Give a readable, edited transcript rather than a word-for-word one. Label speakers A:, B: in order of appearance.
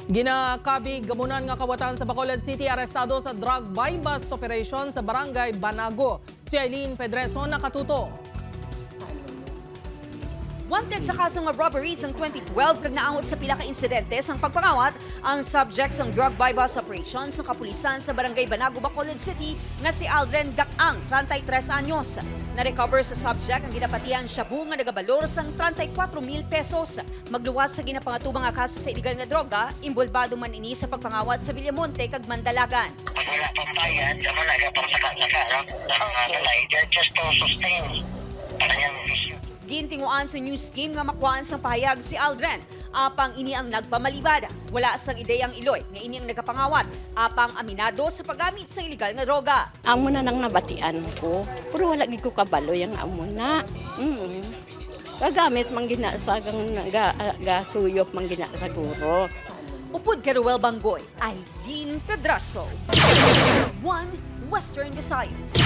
A: Ginakabig gamunan nga kawatan sa Bacolod City arestado sa drug buy-bust operation sa Barangay Banago. Si Eileen Pedreso nakatuto.
B: Wanted sa kasong nga robbery sang 2012 kag naangot sa pila ka insidente sang pagpangawat ang subject sang drug buy-bust operation sa kapulisan sa Barangay Banago, Bacolod City nga si Aldren Gacang, 33 anyos. Na-recover sa subject ang ginapatihan shabu nga nagabalor sang 34,000 pesos. Magluwas sa ginapangatubang nga kaso sa iligal nga droga, imbolbado man ini sa pagpangawat sa Villamonte kag Mandalagan.
C: Pag wala pang bayad, ako nagapang saka-saka, no? They're just to sustain. Parang issue.
B: Gintinguan sa news team nga makuhaan sang pahayag si Aldren. Apang ini ang nagpamalibad. Wala sang ideyang iloy nga ini ang nagapangawat. Apang aminado sa paggamit sa iligal nga droga.
D: Amo na nang nabatian ko, pero wala gid ko kabalo yung amo na. Pagamit man gina sa gasuyop man gina sa guro.
B: Upod kay Ruel Bangoy, Eileen Pedraso. One Western Visayas.